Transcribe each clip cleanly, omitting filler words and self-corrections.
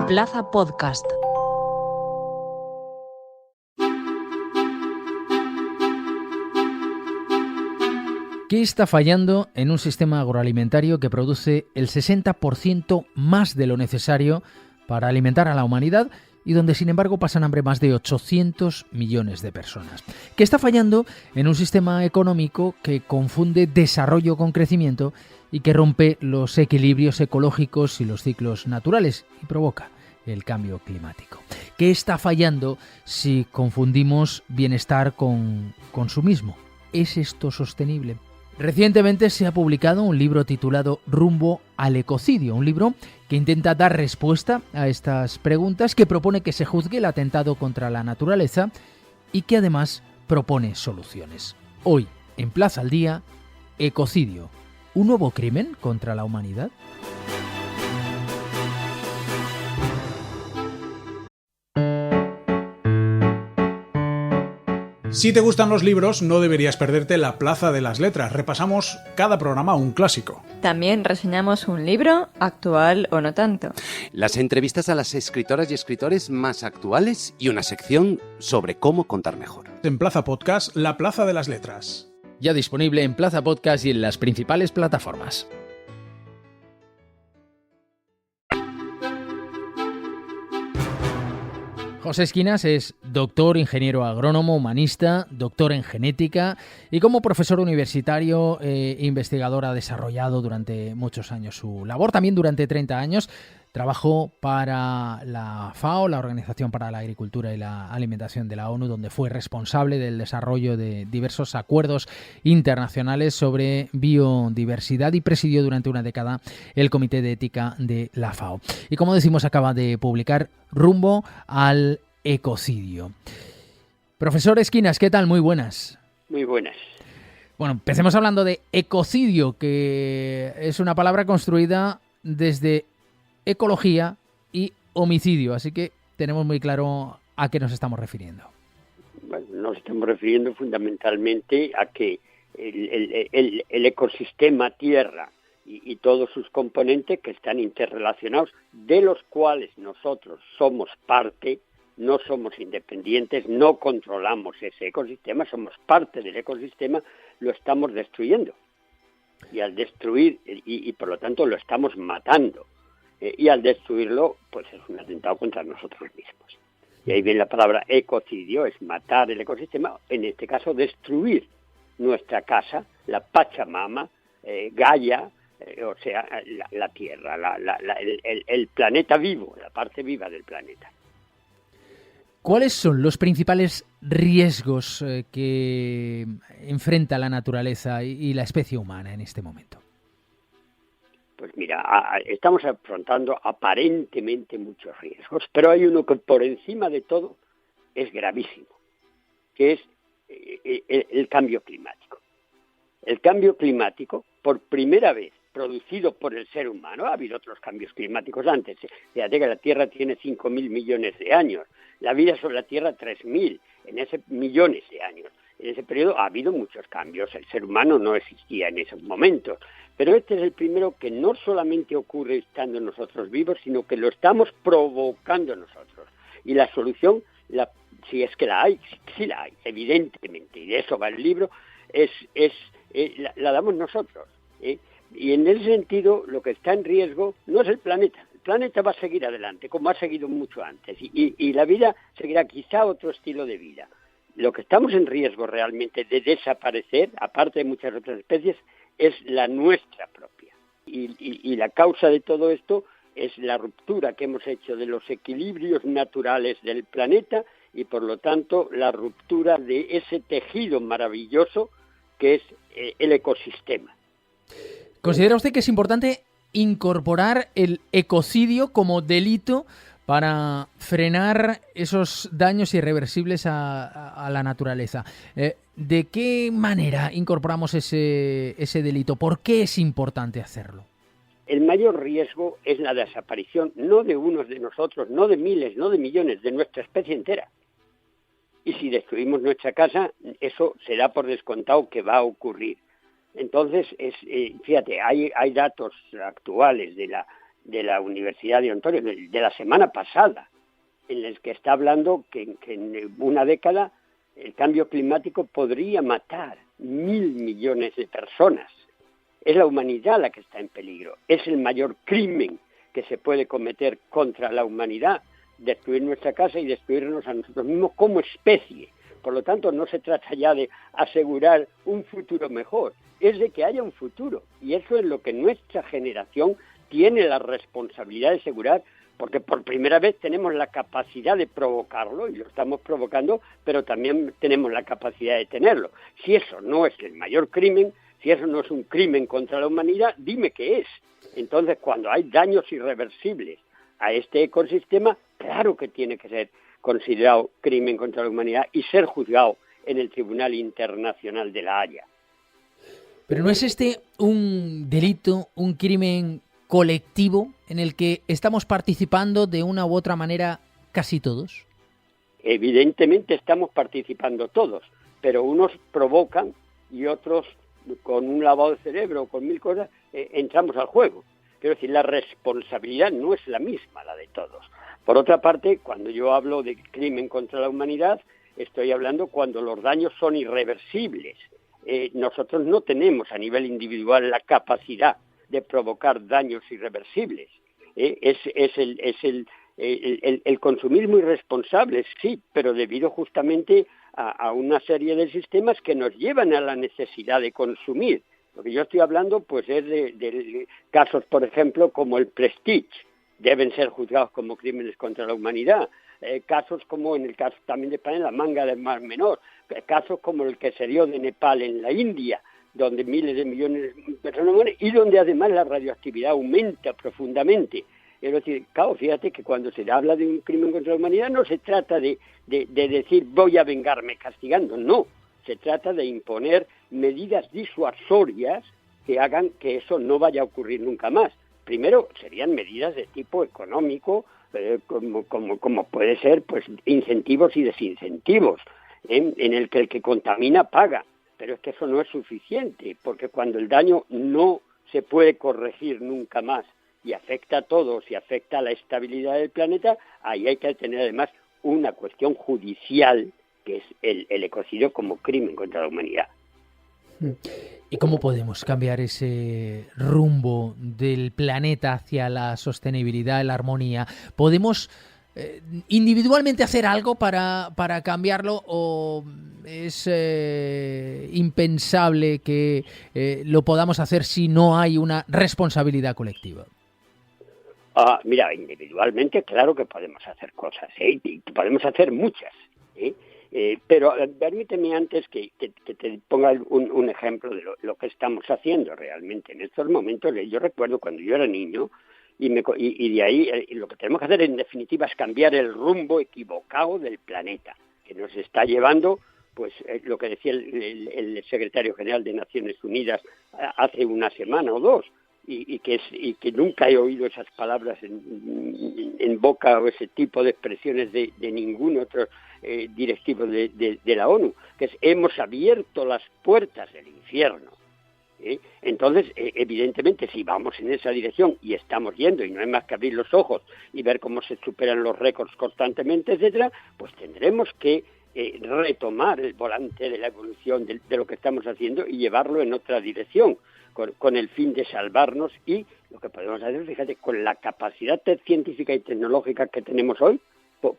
Plaza Podcast. ¿Qué está fallando en un sistema agroalimentario que produce el 60% más de lo necesario para alimentar a la humanidad y donde, sin embargo, pasan hambre más de 800 millones de personas? ¿Qué está fallando en un sistema económico que confunde desarrollo con crecimiento y que rompe los equilibrios ecológicos y los ciclos naturales y provoca el cambio climático? ¿Qué está fallando si confundimos bienestar con consumismo? ¿Es esto sostenible? Recientemente se ha publicado un libro titulado Rumbo al ecocidio, un libro que intenta dar respuesta a estas preguntas, que propone que se juzgue el atentado contra la naturaleza y que además propone soluciones. Hoy, en Plaza al Día, ecocidio, ¿un nuevo crimen contra la humanidad? Si te gustan los libros, no deberías perderte La Plaza de las Letras. Repasamos cada programa un clásico. También reseñamos un libro, actual o no tanto. Las entrevistas a las escritoras y escritores más actuales y una sección sobre cómo contar mejor. En Plaza Podcast, La Plaza de las Letras. Ya disponible en Plaza Podcast y en las principales plataformas. José Esquinas es doctor, ingeniero agrónomo, humanista, doctor en genética y como profesor universitario e investigador ha desarrollado durante muchos años su labor. También durante 30 años trabajó para la FAO, la Organización para la Agricultura y la Alimentación de la ONU, donde fue responsable del desarrollo de diversos acuerdos internacionales sobre biodiversidad y presidió durante una década el Comité de Ética de la FAO. Y como decimos, acaba de publicar Rumbo al ecocidio. Profesor Esquinas, ¿qué tal? Muy buenas. Muy buenas. Bueno, empecemos hablando de ecocidio, que es una palabra construida desde ecología y homicidio, así que tenemos muy claro a qué nos estamos refiriendo. Bueno, nos estamos refiriendo fundamentalmente a que el ecosistema Tierra y todos sus componentes que están interrelacionados, de los cuales nosotros somos parte, no somos independientes, no controlamos ese ecosistema, somos parte del ecosistema, lo estamos destruyendo. Y al destruir, y por lo tanto lo estamos matando, y al destruirlo, pues es un atentado contra nosotros mismos. Y ahí viene la palabra ecocidio, es matar el ecosistema, en este caso destruir nuestra casa, la Pachamama, Gaia, o sea, la Tierra, el planeta vivo, la parte viva del planeta. ¿Cuáles son los principales riesgos que enfrenta la naturaleza y la especie humana en este momento? Pues mira, estamos afrontando aparentemente muchos riesgos, pero hay uno que por encima de todo es gravísimo, que es el cambio climático. El cambio climático, por primera vez, producido por el ser humano. Ha habido otros cambios climáticos antes. Fíjate que la Tierra tiene 5.000 millones de años. La vida sobre la Tierra 3.000, en ese millones de años. En ese periodo ha habido muchos cambios. El ser humano no existía en esos momentos. Pero este es el primero que no solamente ocurre estando nosotros vivos, sino que lo estamos provocando nosotros. Y la solución, si es que la hay, sí la hay, evidentemente, y de eso va el libro, la damos nosotros, ¿eh? Y en ese sentido, lo que está en riesgo no es el planeta. El planeta va a seguir adelante, como ha seguido mucho antes, y la vida seguirá quizá otro estilo de vida. Lo que estamos en riesgo realmente de desaparecer, aparte de muchas otras especies, es la nuestra propia. Y la causa de todo esto es la ruptura que hemos hecho de los equilibrios naturales del planeta y, por lo tanto, la ruptura de ese tejido maravilloso que es el ecosistema. ¿Considera usted que es importante incorporar el ecocidio como delito para frenar esos daños irreversibles a la naturaleza? ¿De qué manera incorporamos ese delito? ¿Por qué es importante hacerlo? El mayor riesgo es la desaparición, no de unos de nosotros, no de miles, no de millones, de nuestra especie entera. Y si destruimos nuestra casa, eso se da por descontado que va a ocurrir. Entonces, fíjate, hay datos actuales de de la Universidad de Ontario, de la semana pasada, en el que está hablando que en una década el cambio climático podría matar 1.000 millones de personas. Es la humanidad la que está en peligro. Es el mayor crimen que se puede cometer contra la humanidad, destruir nuestra casa y destruirnos a nosotros mismos como especie. Por lo tanto, no se trata ya de asegurar un futuro mejor, es de que haya un futuro. Y eso es lo que nuestra generación tiene la responsabilidad de asegurar, porque por primera vez tenemos la capacidad de provocarlo, y lo estamos provocando, pero también tenemos la capacidad de tenerlo. Si eso no es el mayor crimen, si eso no es un crimen contra la humanidad, dime qué es. Entonces, cuando hay daños irreversibles a este ecosistema, claro que tiene que ser considerado crimen contra la humanidad y ser juzgado en el Tribunal Internacional de La Haya. Pero ¿no es este un delito, un crimen colectivo en el que estamos participando de una u otra manera casi todos? Evidentemente estamos participando todos, pero unos provocan y otros, con un lavado de cerebro o con 1000 cosas, entramos al juego. Quiero decir, la responsabilidad no es la misma, la de todos. Por otra parte, cuando yo hablo de crimen contra la humanidad, estoy hablando cuando los daños son irreversibles. Nosotros no tenemos a nivel individual la capacidad de provocar daños irreversibles. Es el consumismo irresponsable, sí, pero debido justamente a una serie de sistemas que nos llevan a la necesidad de consumir. Lo que yo estoy hablando pues es de casos, por ejemplo, como el Prestige, deben ser juzgados como crímenes contra la humanidad. Casos como en el caso también de España, la Manga del Mar Menor, casos como el que se dio de Nepal en la India, donde miles de millones de personas mueren y donde además la radioactividad aumenta profundamente. Es decir, claro, fíjate que cuando se habla de un crimen contra la humanidad no se trata de decir voy a vengarme castigando, no. Se trata de imponer medidas disuasorias que hagan que eso no vaya a ocurrir nunca más. Primero, serían medidas de tipo económico, como puede ser pues incentivos y desincentivos, en el que contamina paga. Pero es que eso no es suficiente, porque cuando el daño no se puede corregir nunca más y afecta a todos y afecta a la estabilidad del planeta, ahí hay que tener además una cuestión judicial, que es el ecocidio como crimen contra la humanidad. ¿Y cómo podemos cambiar ese rumbo del planeta hacia la sostenibilidad, la armonía? ¿Podemos individualmente hacer algo para cambiarlo o es impensable que lo podamos hacer si no hay una responsabilidad colectiva? Mira, individualmente claro que podemos hacer cosas, y podemos hacer muchas, pero permíteme antes que te ponga un ejemplo de lo que estamos haciendo realmente en estos momentos. Yo recuerdo cuando yo era niño y de ahí lo que tenemos que hacer en definitiva es cambiar el rumbo equivocado del planeta, que nos está llevando, pues lo que decía el secretario general de Naciones Unidas hace una semana o dos, y que nunca he oído esas palabras en boca o ese tipo de expresiones de ningún otro directivo de la ONU, que es hemos abierto las puertas del infierno. Entonces, evidentemente, si vamos en esa dirección y estamos yendo y no hay más que abrir los ojos y ver cómo se superan los récords constantemente, etcétera, pues tendremos que retomar el volante de la evolución de lo que estamos haciendo y llevarlo en otra dirección, con el fin de salvarnos. Y lo que podemos hacer, fíjate, con la capacidad científica y tecnológica que tenemos hoy,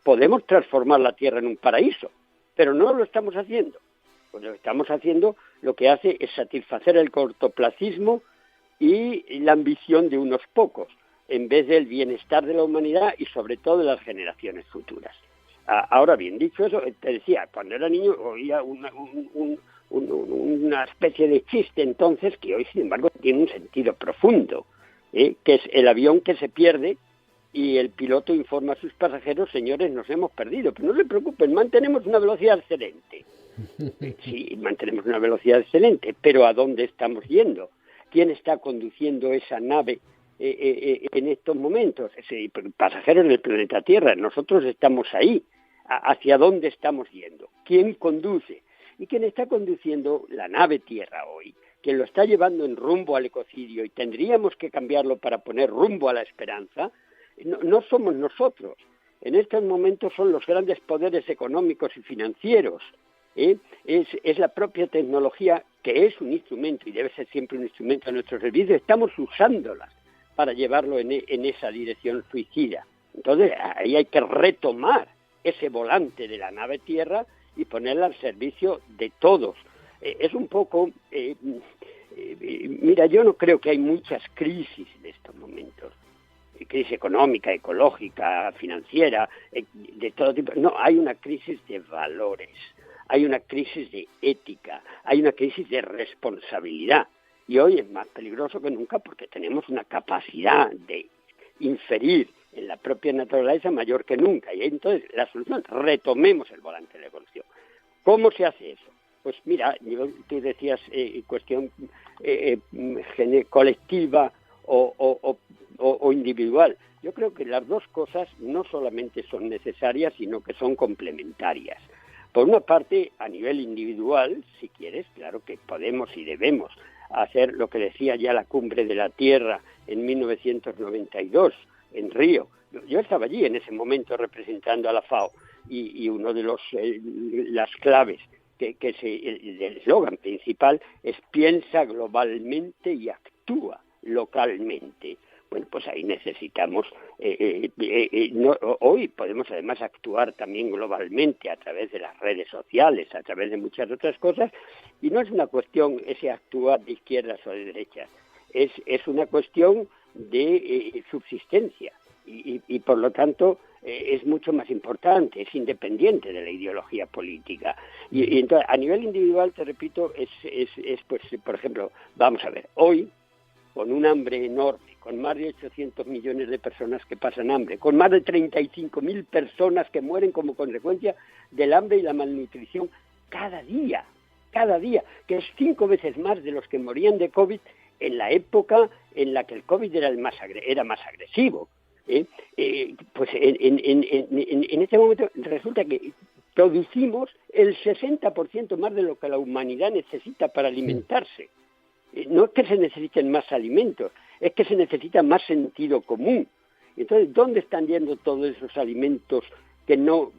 podemos transformar la Tierra en un paraíso, pero no lo estamos haciendo. Pues lo que estamos haciendo lo que hace es satisfacer el cortoplacismo y la ambición de unos pocos, en vez del bienestar de la humanidad y sobre todo de las generaciones futuras. Ahora bien, dicho eso, te decía, cuando era niño oía una especie de chiste entonces que hoy, sin embargo, tiene un sentido profundo, que es el avión que se pierde y el piloto informa a sus pasajeros, señores, nos hemos perdido, pero no se preocupen, mantenemos una velocidad excelente. Sí, mantenemos una velocidad excelente, pero ¿a dónde estamos yendo? ¿Quién está conduciendo esa nave en estos momentos? Pasajeros del planeta Tierra, nosotros estamos ahí. ¿Hacia dónde estamos yendo? ¿Quién conduce? Y quien está conduciendo la nave Tierra hoy, quien lo está llevando en rumbo al ecocidio, y tendríamos que cambiarlo para poner rumbo a la esperanza, no somos nosotros. En estos momentos son los grandes poderes económicos y financieros. Es la propia tecnología, que es un instrumento y debe ser siempre un instrumento a nuestro servicio. Estamos usándolas para llevarlo en esa dirección suicida. Entonces ahí hay que retomar ese volante de la nave Tierra y ponerla al servicio de todos. Es un poco... mira, yo no creo que hay muchas crisis en estos momentos. Crisis económica, ecológica, financiera, de todo tipo. No, hay una crisis de valores, hay una crisis de ética, hay una crisis de responsabilidad. Y hoy es más peligroso que nunca porque tenemos una capacidad de inferir en la propia naturaleza mayor que nunca. Y entonces la solución, retomemos el volante de la evolución. ¿Cómo se hace eso? Pues mira, tú decías cuestión colectiva o individual. Yo creo que las dos cosas no solamente son necesarias, sino que son complementarias. Por una parte, a nivel individual, si quieres, claro que podemos y debemos hacer lo que decía ya la Cumbre de la Tierra en 1992 en Río. Yo estaba allí en ese momento representando a la FAO y uno de las claves el eslogan principal es piensa globalmente y actúa localmente. Bueno, pues ahí necesitamos, hoy podemos además actuar también globalmente a través de las redes sociales, a través de muchas otras cosas, y no es una cuestión ese actuar de izquierdas o de derechas, es una cuestión de subsistencia, y por lo tanto es mucho más importante, es independiente de la ideología política. Y entonces, a nivel individual, te repito, pues, por ejemplo, vamos a ver, hoy, con un hambre enorme, con más de 800 millones de personas que pasan hambre, con más de 35.000 personas que mueren como consecuencia del hambre y la malnutrición cada día, que es 5 veces más de los que morían de COVID en la época en la que el COVID era más agresivo. Pues en este momento resulta que producimos el 60% más de lo que la humanidad necesita para alimentarse. No es que se necesiten más alimentos, es que se necesita más sentido común. Entonces, ¿dónde están yendo todos esos alimentos que no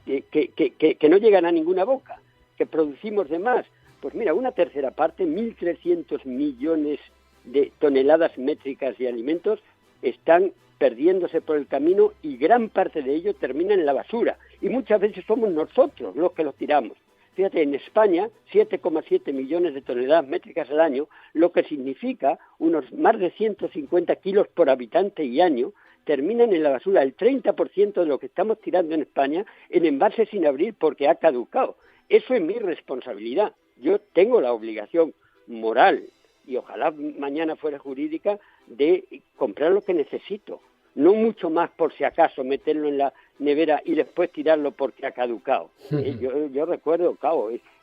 llegan a ninguna boca, que producimos de más? Pues mira, una tercera parte, 1.300 millones de toneladas métricas de alimentos están perdiéndose por el camino y gran parte de ello termina en la basura. Y muchas veces somos nosotros los que los tiramos. Fíjate, en España, 7,7 millones de toneladas métricas al año, lo que significa unos más de 150 kilos por habitante y año, terminan en la basura. El 30% de lo que estamos tirando en España en envases sin abrir porque ha caducado. Eso es mi responsabilidad. Yo tengo la obligación moral, y ojalá mañana fuera jurídica, de comprar lo que necesito. No mucho más por si acaso meterlo en la nevera y después tirarlo porque ha caducado. Yo recuerdo,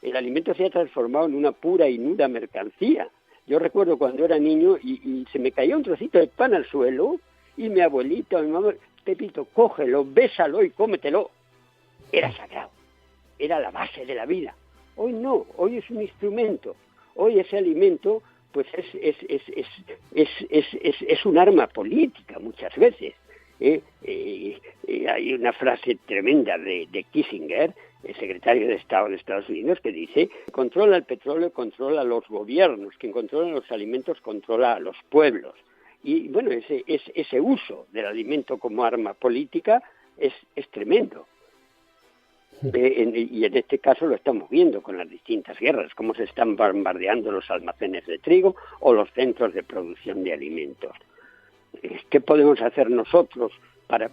el alimento se ha transformado en una pura y nuda mercancía. Yo recuerdo cuando era niño y se me caía un trocito de pan al suelo y mi abuelito, mi mamá, Pepito, cógelo, bésalo y cómetelo. Era sagrado, era la base de la vida. Hoy no, hoy es un instrumento. Hoy ese alimento pues es un arma política muchas veces. Hay una frase tremenda de Kissinger, el secretario de Estado de Estados Unidos, que dice: controla el petróleo, controla a los gobiernos, quien controla los alimentos controla a los pueblos. Y bueno, ese uso del alimento como arma política es tremendo. Y en este caso lo estamos viendo con las distintas guerras, cómo se están bombardeando los almacenes de trigo o los centros de producción de alimentos. ¿Qué podemos hacer nosotros para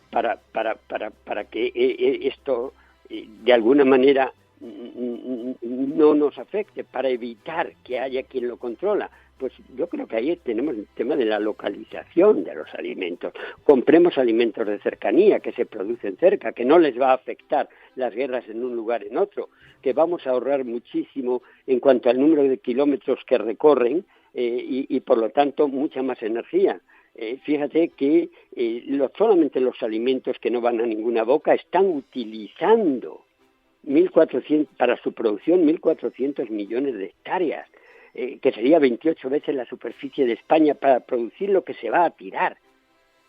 que esto de alguna manera no nos afecte, para evitar que haya quien lo controla? Pues yo creo que ahí tenemos el tema de la localización de los alimentos. Compremos alimentos de cercanía que se producen cerca, que no les va a afectar las guerras en un lugar en otro, que vamos a ahorrar muchísimo en cuanto al número de kilómetros que recorren y por lo tanto mucha más energía. Fíjate que solamente los alimentos que no van a ninguna boca están utilizando para su producción 1.400 millones de hectáreas, que sería 28 veces la superficie de España para producir lo que se va a tirar.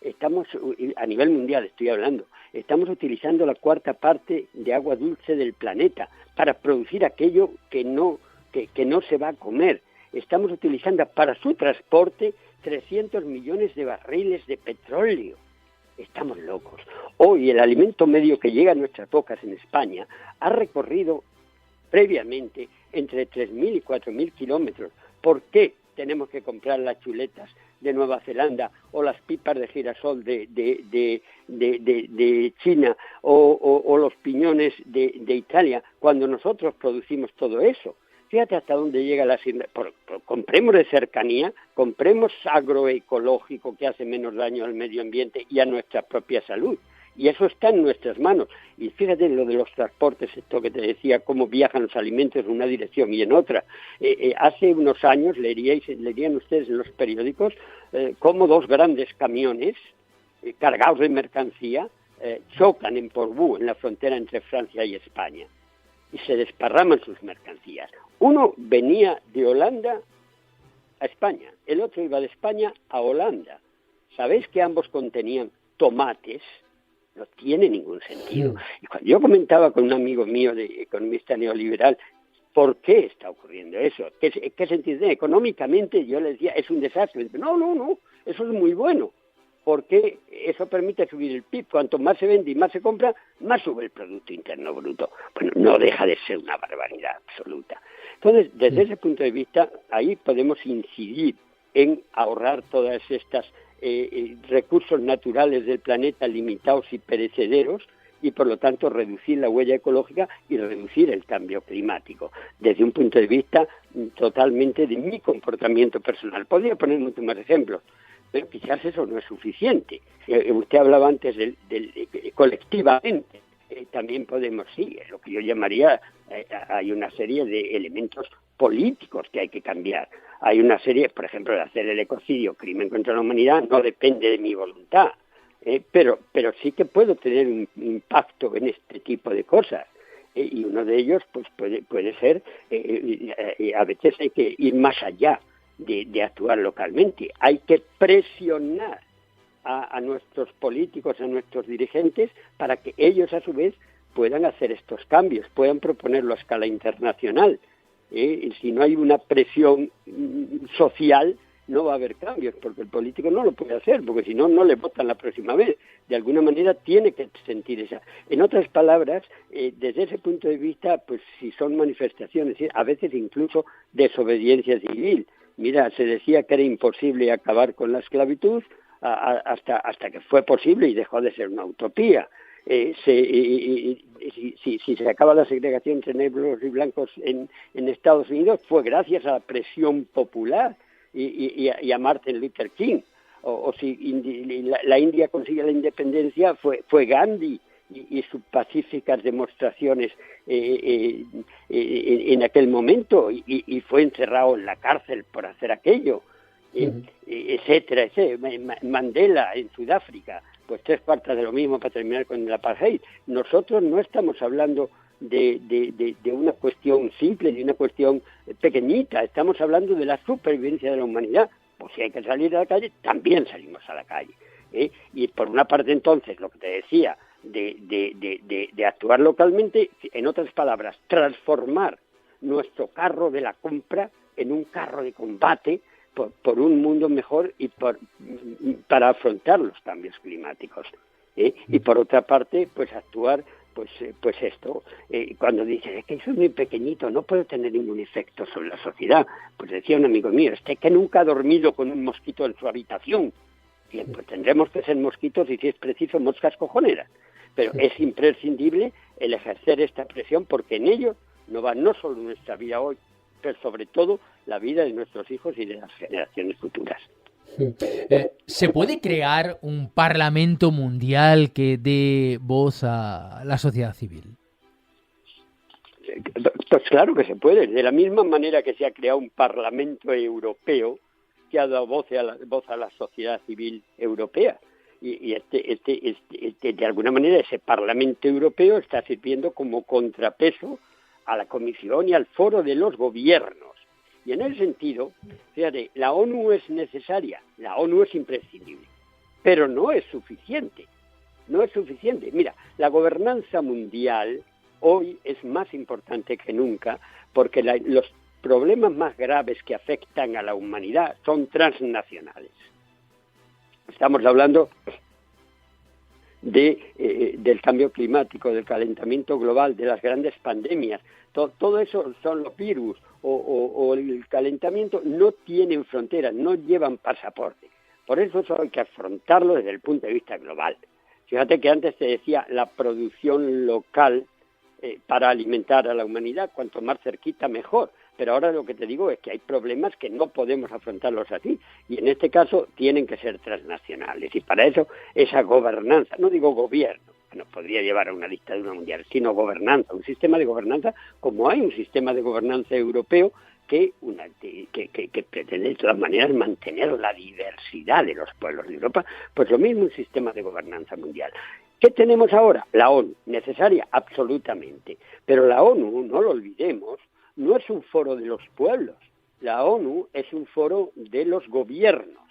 Estamos, a nivel mundial estoy hablando, estamos utilizando la cuarta parte de agua dulce del planeta para producir aquello que no se va a comer. Estamos utilizando para su transporte 300 millones de barriles de petróleo. Estamos locos. Hoy el alimento medio que llega a nuestras bocas en España ha recorrido previamente entre 3.000 y 4.000 kilómetros. ¿Por qué tenemos que comprar las chuletas de Nueva Zelanda o las pipas de girasol de China o los piñones de Italia cuando nosotros producimos todo eso? Fíjate hasta dónde llega la... Compremos de cercanía, compremos agroecológico que hace menos daño al medio ambiente y a nuestra propia salud. Y eso está en nuestras manos. Y fíjate lo de los transportes, esto que te decía, cómo viajan los alimentos en una dirección y en otra. Hace unos años leerían ustedes en los periódicos cómo dos grandes camiones cargados de mercancía chocan en Portbou, en la frontera entre Francia y España, y se desparraman sus mercancías. Uno venía de Holanda a España, el otro iba de España a Holanda. ¿Sabéis que ambos contenían tomates? No tiene ningún sentido. Y cuando yo comentaba con un amigo mío, economista neoliberal, ¿por qué está ocurriendo eso? ¿Qué sentido tiene? Económicamente yo le decía, es un desastre. No, eso es muy bueno, porque eso permite subir el PIB. Cuanto más se vende y más se compra, más sube el Producto Interno Bruto. Bueno, no deja de ser una barbaridad absoluta. Entonces, desde ese punto de vista, ahí podemos incidir en ahorrar todas estas recursos naturales del planeta limitados y perecederos, y por lo tanto reducir la huella ecológica y reducir el cambio climático, desde un punto de vista totalmente de mi comportamiento personal. Podría poner muchos más ejemplos, pero quizás eso no es suficiente. Usted hablaba antes del colectivamente. También podemos, sí, lo que yo llamaría, hay una serie de elementos políticos que hay que cambiar. Hay una serie, por ejemplo, de hacer el ecocidio, crimen contra la humanidad, no depende de mi voluntad, pero sí que puedo tener un impacto en este tipo de cosas. Y uno de ellos pues puede ser, a veces hay que ir más allá de actuar localmente. Hay que presionar a nuestros políticos, a nuestros dirigentes, para que ellos a su vez puedan hacer estos cambios, puedan proponerlo a escala internacional. Si no hay una presión social, no va a haber cambios, porque el político no lo puede hacer, porque si no, no le votan la próxima vez. De alguna manera tiene que sentir esa. En otras palabras, desde ese punto de vista, pues si son manifestaciones, a veces incluso desobediencia civil. Mira, se decía que era imposible acabar con la esclavitud, hasta que fue posible y dejó de ser una utopía. Si se acaba la segregación entre negros y blancos en Estados Unidos, fue gracias a la presión popular y a Martin Luther King. O si la India consigue la independencia, fue Gandhi y sus pacíficas demostraciones en aquel momento, y fue encerrado en la cárcel por hacer aquello. Etcétera. Mandela en Sudáfrica, pues 3/4 de lo mismo para terminar con el apartheid. Nosotros no estamos hablando de una cuestión simple, de una cuestión pequeñita, estamos hablando de la supervivencia de la humanidad. Pues si hay que salir a la calle, también salimos a la calle. Y por una parte entonces, lo que te decía, de actuar localmente, en otras palabras, transformar nuestro carro de la compra en un carro de combate por un mundo mejor y para afrontar los cambios climáticos. Y por otra parte, pues actuar, pues esto, cuando dicen, es que soy muy pequeñito, no puedo tener ningún efecto sobre la sociedad. Pues decía un amigo mío, que nunca ha dormido con un mosquito en su habitación. Bien, pues tendremos que ser mosquitos y, si es preciso, moscas cojoneras. Pero es imprescindible el ejercer esta presión, porque en ello no va no solo nuestra vida hoy, pero sobre todo la vida de nuestros hijos y de las generaciones futuras. ¿Se puede crear un parlamento mundial que dé voz a la sociedad civil? Pues claro que se puede. De la misma manera que se ha creado un parlamento europeo que ha dado voz a la sociedad civil europea. y de alguna manera ese Parlamento Europeo está sirviendo como contrapeso a la Comisión y al Foro de los Gobiernos. Y en ese sentido, fíjate, la ONU es necesaria, la ONU es imprescindible, pero no es suficiente. No es suficiente. Mira, la gobernanza mundial hoy es más importante que nunca porque los problemas más graves que afectan a la humanidad son transnacionales. Estamos hablando del cambio climático, del calentamiento global, de las grandes pandemias. Todo eso son los virus o el calentamiento, no tienen fronteras, no llevan pasaporte. Por eso hay que afrontarlo desde el punto de vista global. Fíjate que antes te decía la producción local para alimentar a la humanidad, cuanto más cerquita mejor. Pero ahora lo que te digo es que hay problemas que no podemos afrontarlos así, y en este caso tienen que ser transnacionales. Y para eso esa gobernanza, no digo gobierno, que nos podría llevar a una dictadura mundial, sino gobernanza, un sistema de gobernanza, como hay un sistema de gobernanza europeo que pretende de todas maneras mantener la diversidad de los pueblos de Europa, pues lo mismo un sistema de gobernanza mundial. ¿Qué tenemos ahora? La ONU, necesaria absolutamente, pero la ONU, no lo olvidemos, no es un foro de los pueblos, la ONU es un foro de los gobiernos.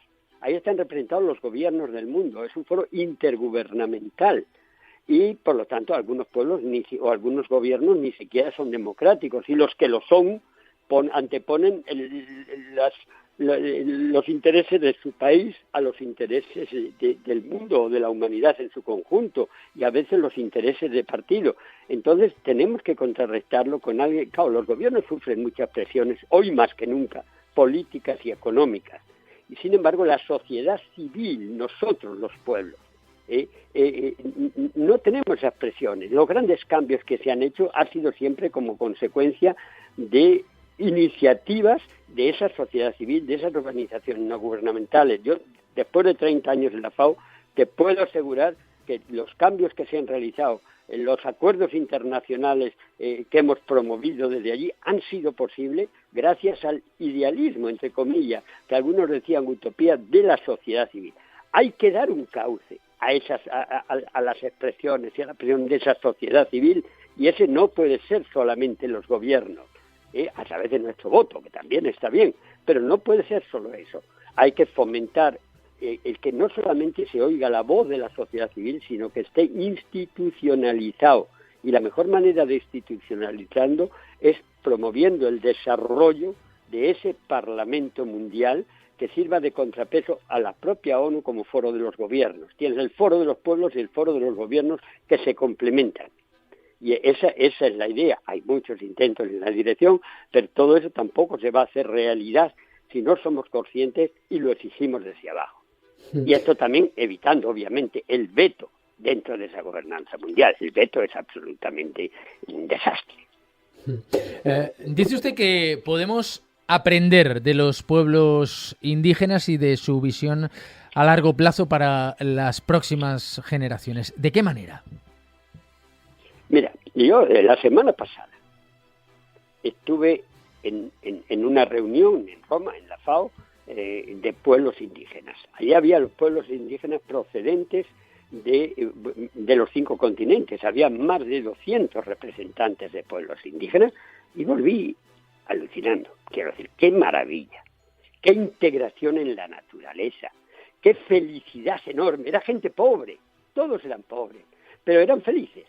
Ahí están representados los gobiernos del mundo, es un foro intergubernamental y, por lo tanto, algunos pueblos o algunos gobiernos ni siquiera son democráticos y los que lo son anteponen los intereses de su país a los intereses del mundo o de la humanidad en su conjunto y a veces los intereses de partido. Entonces tenemos que contrarrestarlo con alguien. Claro, los gobiernos sufren muchas presiones, hoy más que nunca, políticas y económicas. Y sin embargo la sociedad civil, nosotros los pueblos, no tenemos esas presiones. Los grandes cambios que se han hecho han sido siempre como consecuencia de iniciativas de esa sociedad civil, de esas organizaciones no gubernamentales. Yo, después de 30 años en la FAO, te puedo asegurar que los cambios que se han realizado, los acuerdos internacionales que hemos promovido desde allí, han sido posibles gracias al idealismo, entre comillas, que algunos decían utopía, de la sociedad civil. Hay que dar un cauce a las expresiones y a la presión de esa sociedad civil, y ese no puede ser solamente los gobiernos. A través de nuestro voto, que también está bien, pero no puede ser solo eso. Hay que fomentar el que no solamente se oiga la voz de la sociedad civil, sino que esté institucionalizado. Y la mejor manera de institucionalizarlo es promoviendo el desarrollo de ese Parlamento Mundial que sirva de contrapeso a la propia ONU como foro de los gobiernos. Tienes el foro de los pueblos y el foro de los gobiernos que se complementan. Y esa es la idea. Hay muchos intentos en la dirección, pero todo eso tampoco se va a hacer realidad si no somos conscientes y lo exigimos desde abajo. Y esto también evitando, obviamente, el veto dentro de esa gobernanza mundial. El veto es absolutamente un desastre. Dice usted que podemos aprender de los pueblos indígenas y de su visión a largo plazo para las próximas generaciones. ¿De qué manera? Mira, yo la semana pasada estuve en una reunión en Roma, en la FAO, de pueblos indígenas. Allí había los pueblos indígenas procedentes de los 5 continentes. Había más de 200 representantes de pueblos indígenas y volví alucinando. Quiero decir, qué maravilla, qué integración en la naturaleza, qué felicidad enorme. Era gente pobre, todos eran pobres, pero eran felices.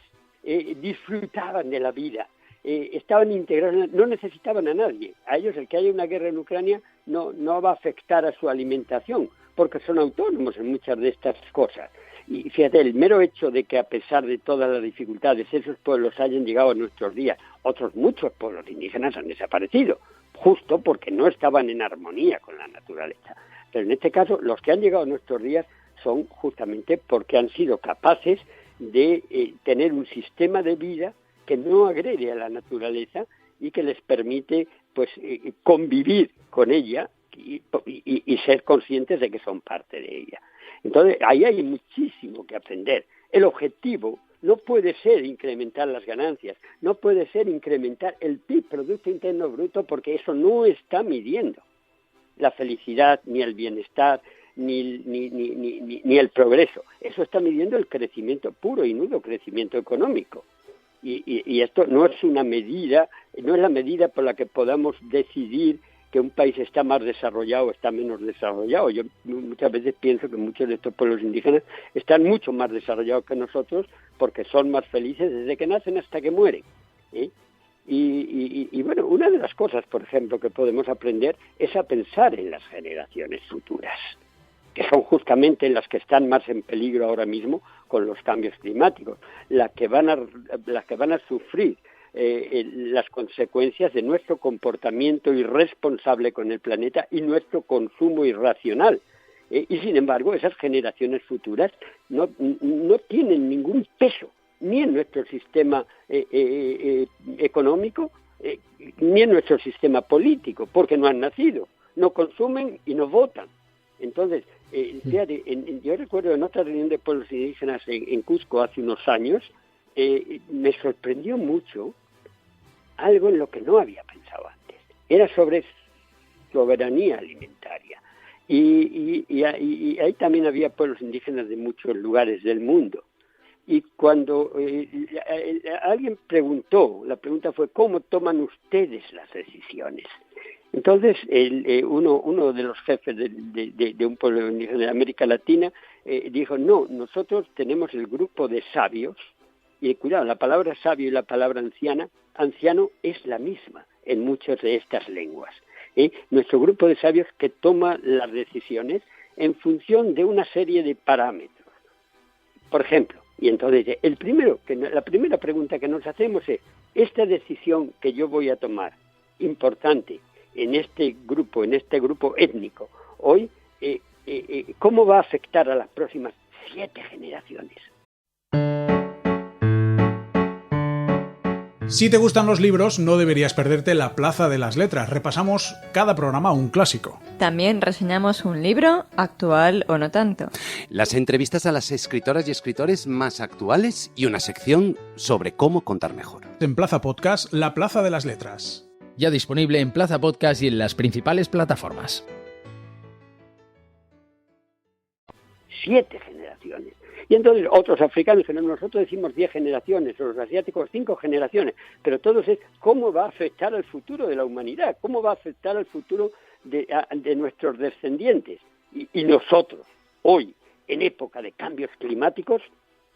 Disfrutaban de la vida, estaban integrados, no necesitaban a nadie. A ellos el que haya una guerra en Ucrania no va a afectar a su alimentación, porque son autónomos en muchas de estas cosas. Y fíjate, el mero hecho de que a pesar de todas las dificultades esos pueblos hayan llegado a nuestros días, otros muchos pueblos indígenas han desaparecido, justo porque no estaban en armonía con la naturaleza. Pero en este caso, los que han llegado a nuestros días son justamente porque han sido capaces de tener un sistema de vida que no agrede a la naturaleza y que les permite pues convivir con ella y ser conscientes de que son parte de ella. Entonces, ahí hay muchísimo que aprender. El objetivo no puede ser incrementar las ganancias, no puede ser incrementar el PIB, Producto Interno Bruto, porque eso no está midiendo la felicidad ni el bienestar ni el progreso. Eso está midiendo el crecimiento puro y nudo crecimiento económico. Y esto no es una medida, no es la medida por la que podamos decidir que un país está más desarrollado o está menos desarrollado. Yo muchas veces pienso que muchos de estos pueblos indígenas están mucho más desarrollados que nosotros porque son más felices desde que nacen hasta que mueren, ¿eh? Y bueno, una de las cosas, por ejemplo, que podemos aprender es a pensar en las generaciones futuras, que son justamente las que están más en peligro ahora mismo con los cambios climáticos, las que van a sufrir las consecuencias de nuestro comportamiento irresponsable con el planeta y nuestro consumo irracional. Y sin embargo, esas generaciones futuras no tienen ningún peso, ni en nuestro sistema económico, ni en nuestro sistema político, porque no han nacido, no consumen y no votan. Entonces, fíjate, yo recuerdo en otra reunión de pueblos indígenas en Cusco hace unos años, me sorprendió mucho algo en lo que no había pensado antes. Era sobre soberanía alimentaria. Y ahí también había pueblos indígenas de muchos lugares del mundo. Y cuando alguien preguntó, la pregunta fue, ¿cómo toman ustedes las decisiones? Entonces, uno de los jefes de un pueblo indígena de América Latina dijo, no, nosotros tenemos el grupo de sabios, y cuidado, la palabra sabio y la palabra anciano es la misma en muchas de estas lenguas. Nuestro grupo de sabios que toma las decisiones en función de una serie de parámetros. Por ejemplo, y entonces la primera pregunta que nos hacemos es, esta decisión que yo voy a tomar, importante, en este grupo étnico, hoy, ¿cómo va a afectar a las próximas 7 generaciones? Si te gustan los libros, no deberías perderte La Plaza de las Letras. Repasamos cada programa un clásico. También reseñamos un libro, actual o no tanto. Las entrevistas a las escritoras y escritores más actuales y una sección sobre cómo contar mejor. En Plaza Podcast, La Plaza de las Letras. Ya disponible en Plaza Podcast y en las principales plataformas. 7 generaciones. Y entonces otros africanos, nosotros decimos 10 generaciones, o los asiáticos 5 generaciones, pero todos es cómo va a afectar al futuro de la humanidad, cómo va a afectar al futuro de nuestros descendientes. Y nosotros, hoy, en época de cambios climáticos,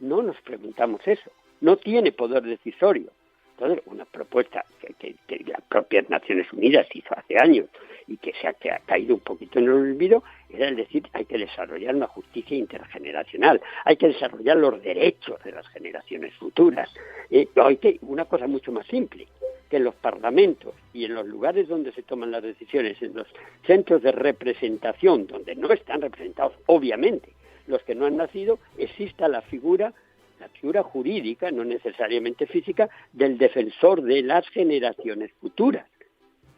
no nos preguntamos eso, no tiene poder decisorio. Entonces, una propuesta que las propias Naciones Unidas hizo hace años y que se ha caído un poquito en el olvido, era el decir, hay que desarrollar una justicia intergeneracional, hay que desarrollar los derechos de las generaciones futuras. Una cosa mucho más simple, que en los parlamentos y en los lugares donde se toman las decisiones, en los centros de representación, donde no están representados, obviamente, los que no han nacido, exista la figura jurídica, no necesariamente física, del defensor de las generaciones futuras,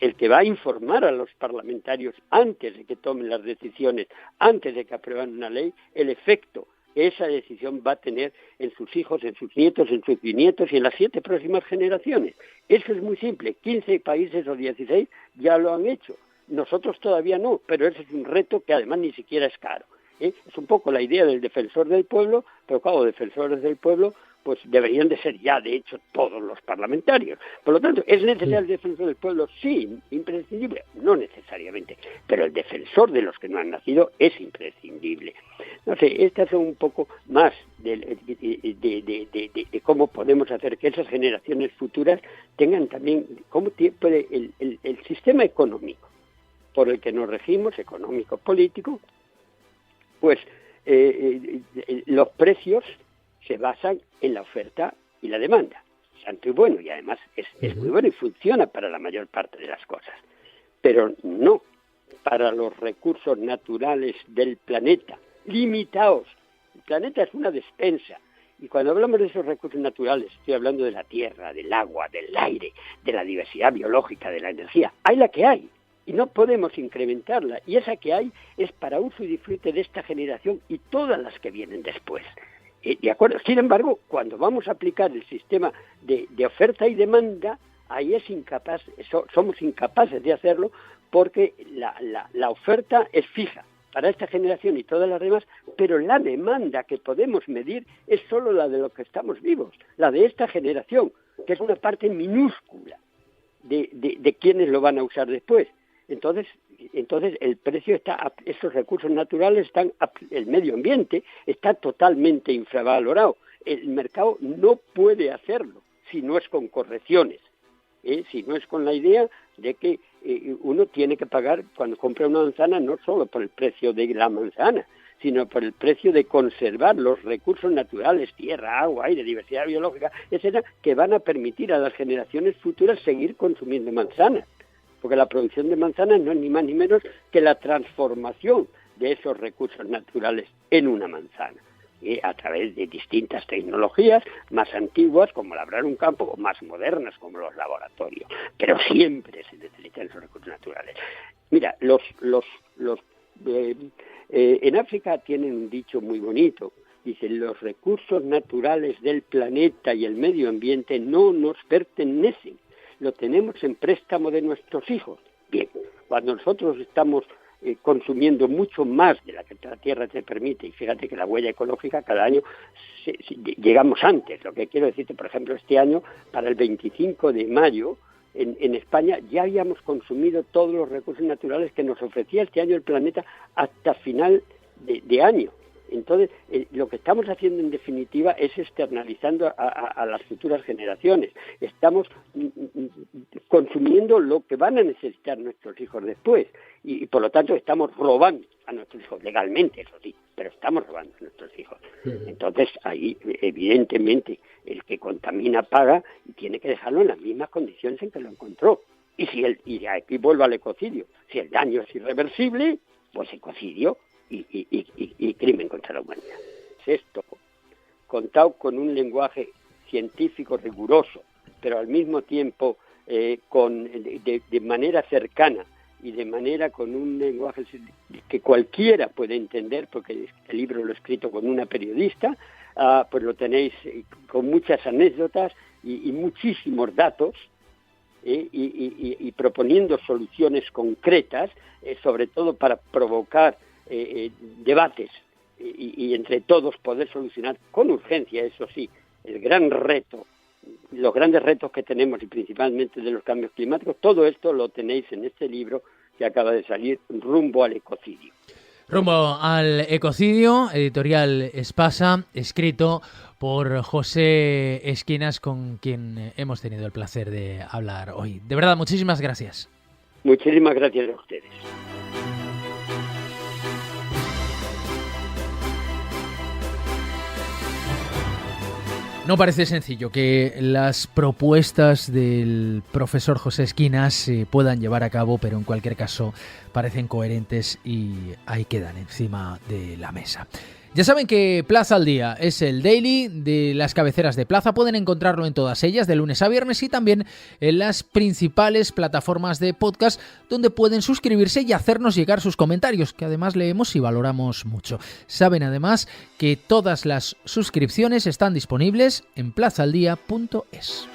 el que va a informar a los parlamentarios antes de que tomen las decisiones, antes de que aprueben una ley, el efecto que esa decisión va a tener en sus hijos, en sus nietos, en sus bisnietos y en las 7 próximas generaciones. Eso es muy simple, 15 países o 16 ya lo han hecho, nosotros todavía no, pero ese es un reto que además ni siquiera es caro. Es un poco la idea del defensor del pueblo, pero claro, defensores del pueblo pues deberían de ser ya, de hecho, todos los parlamentarios. Por lo tanto, ¿es necesario el defensor del pueblo? Sí, imprescindible, no necesariamente, pero el defensor de los que no han nacido es imprescindible. No sé, estas son un poco más de cómo podemos hacer que esas generaciones futuras tengan también, cómo puede el sistema económico por el que nos regimos, económico-político, pues los precios se basan en la oferta y la demanda. Santo y bueno, y además es muy bueno y funciona para la mayor parte de las cosas. Pero no para los recursos naturales del planeta, limitados. El planeta es una despensa. Y cuando hablamos de esos recursos naturales, estoy hablando de la tierra, del agua, del aire, de la diversidad biológica, de la energía. Hay la que hay. Y no podemos incrementarla. Y esa que hay es para uso y disfrute de esta generación y todas las que vienen después. ¿De acuerdo? Sin embargo, cuando vamos a aplicar el sistema de oferta y demanda, ahí somos incapaces de hacerlo porque la oferta es fija. para esta generación y todas las demás, pero la demanda que podemos medir es solo la de los que estamos vivos, la de esta generación, que es una parte minúscula de quienes lo van a usar después. Entonces el precio está, esos recursos naturales están, el medio ambiente está totalmente infravalorado. El mercado no puede hacerlo si no es con correcciones, si no es con la idea de que uno tiene que pagar cuando compra una manzana no solo por el precio de la manzana, sino por el precio de conservar los recursos naturales, tierra, agua, aire, diversidad biológica, etcétera, que van a permitir a las generaciones futuras seguir consumiendo manzanas. Porque la producción de manzanas no es ni más ni menos que la transformación de esos recursos naturales en una manzana, a través de distintas tecnologías más antiguas como labrar un campo o más modernas como los laboratorios, pero siempre se necesitan esos recursos naturales. Mira, en África tienen un dicho muy bonito, dicen: los recursos naturales del planeta y el medio ambiente no nos pertenecen, lo tenemos en préstamo de nuestros hijos. Bien, cuando nosotros estamos consumiendo mucho más de la que la Tierra te permite, y fíjate que la huella ecológica cada año llegamos antes, lo que quiero decirte, por ejemplo, este año, para el 25 de mayo, en España ya habíamos consumido todos los recursos naturales que nos ofrecía este año el planeta hasta final de año. Entonces, lo que estamos haciendo en definitiva es externalizando a las futuras generaciones. Estamos consumiendo lo que van a necesitar nuestros hijos después y por lo tanto estamos robando a nuestros hijos, legalmente, eso sí, pero estamos robando a nuestros hijos. Entonces, ahí evidentemente el que contamina paga y tiene que dejarlo en las mismas condiciones en que lo encontró. Y aquí vuelvo al ecocidio. Si el daño es irreversible, pues ecocidio y crimen contra la humanidad. Esto, contado con un lenguaje científico riguroso, pero al mismo tiempo de manera cercana y de manera con un lenguaje que cualquiera puede entender, porque este libro lo he escrito con una periodista, pues lo tenéis con muchas anécdotas y muchísimos datos, y proponiendo soluciones concretas, sobre todo para provocar debates y entre todos poder solucionar con urgencia, eso sí, los grandes retos que tenemos y principalmente de los cambios climáticos. Todo esto lo tenéis en este libro que acaba de salir, Rumbo al ecocidio. Rumbo al ecocidio, editorial Espasa, escrito por José Esquinas, con quien hemos tenido el placer de hablar hoy. De verdad, muchísimas gracias. Muchísimas gracias a ustedes. No parece sencillo que las propuestas del profesor José Esquinas se puedan llevar a cabo, pero en cualquier caso parecen coherentes y ahí quedan encima de la mesa. Ya saben que Plaza al Día es el daily de las cabeceras de Plaza. Pueden encontrarlo en todas ellas de lunes a viernes y también en las principales plataformas de podcast, donde pueden suscribirse y hacernos llegar sus comentarios, que además leemos y valoramos mucho. Saben además que todas las suscripciones están disponibles en plazaaldía.es.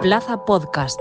Plaza Podcast.